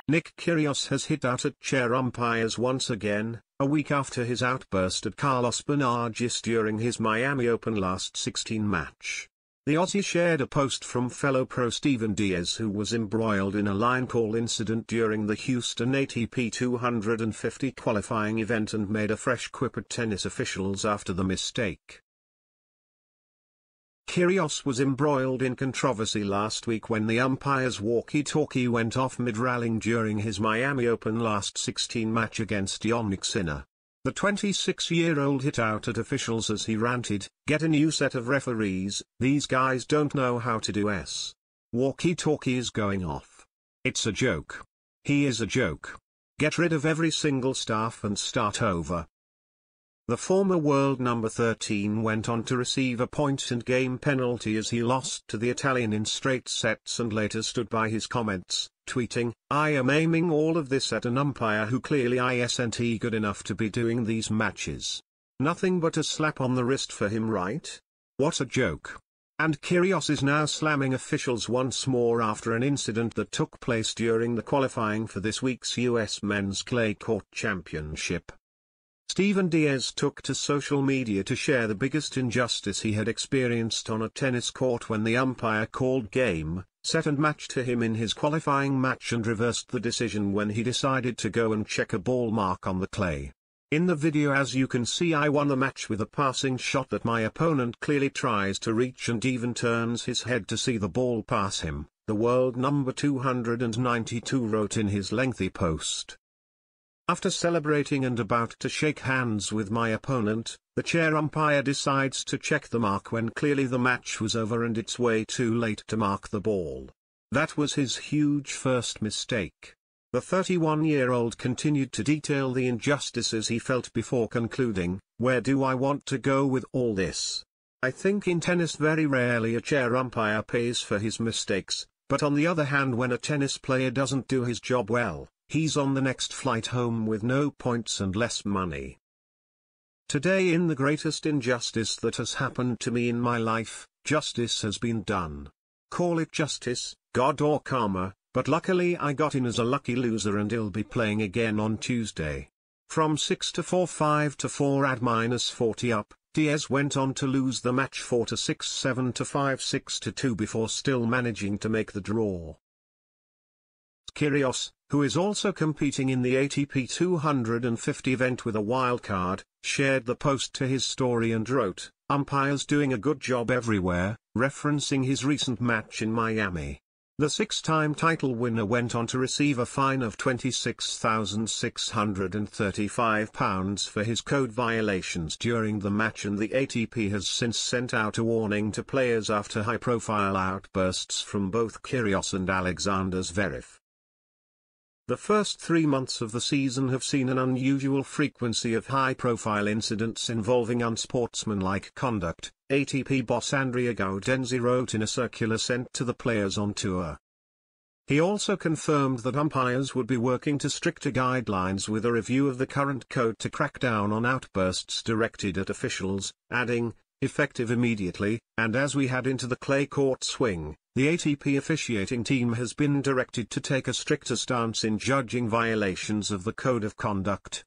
Nick Kyrgios has hit out at chair umpires once again, a week after his outburst at Carlos Bernardes during his Miami Open last 16 match. The Aussie shared a post from fellow pro Steven Diaz, who was embroiled in a line call incident during the Houston ATP 250 qualifying event and made a fresh quip at tennis officials after the mistake. Kyrgios was embroiled in controversy last week when the umpire's walkie-talkie went off mid-rallying during his Miami Open last 16 match against Jannik Sinner. The 26-year-old hit out at officials as he ranted, "Get a new set of referees, these guys don't know how to do s. Walkie-talkie is going off. It's a joke. He is a joke. Get rid of every single staff and start over." The former world number 13 went on to receive a point-and-game penalty as he lost to the Italian in straight sets and later stood by his comments, tweeting, "I am aiming all of this at an umpire who clearly isn't good enough to be doing these matches. Nothing but a slap on the wrist for him, right? What a joke." And Kyrgios is now slamming officials once more after an incident that took place during the qualifying for this week's US Men's Clay Court Championship. Steven Diaz took to social media to share the biggest injustice he had experienced on a tennis court when the umpire called game, set and match to him in his qualifying match and reversed the decision when he decided to go and check a ball mark on the clay. "In the video, as you can see, I won the match with a passing shot that my opponent clearly tries to reach and even turns his head to see the ball pass him," the world number 292 wrote in his lengthy post. "After celebrating and about to shake hands with my opponent, the chair umpire decides to check the mark when clearly the match was over and it's way too late to mark the ball. That was his huge first mistake." The 31-year-old continued to detail the injustices he felt before concluding, "Where do I want to go with all this? I think in tennis very rarely a chair umpire pays for his mistakes, but on the other hand, when a tennis player doesn't do his job well, he's on the next flight home with no points and less money. Today, in the greatest injustice that has happened to me in my life, justice has been done. Call it justice, God or karma, but luckily I got in as a lucky loser and he'll be playing again on Tuesday." From 6-4, 5-4 at -40 up, Diaz went on to lose the match 4-6, 7-5, 6-2 before still managing to make the draw. Kyrgios, who is also competing in the ATP 250 event with a wildcard, shared the post to his story and wrote, "Umpires doing a good job everywhere," referencing his recent match in Miami. The six-time title winner went on to receive a fine of £26,635 for his code violations during the match, and the ATP has since sent out a warning to players after high-profile outbursts from both Kyrgios and Alexander Zverev. The first 3 months of the season have seen an unusual frequency of high-profile incidents involving unsportsmanlike conduct, ATP boss Andrea Gaudenzi wrote in a circular sent to the players on tour. He also confirmed that umpires would be working to stricter guidelines with a review of the current code to crack down on outbursts directed at officials, adding, "Effective immediately, and as we head into the clay court swing, the ATP officiating team has been directed to take a stricter stance in judging violations of the code of conduct."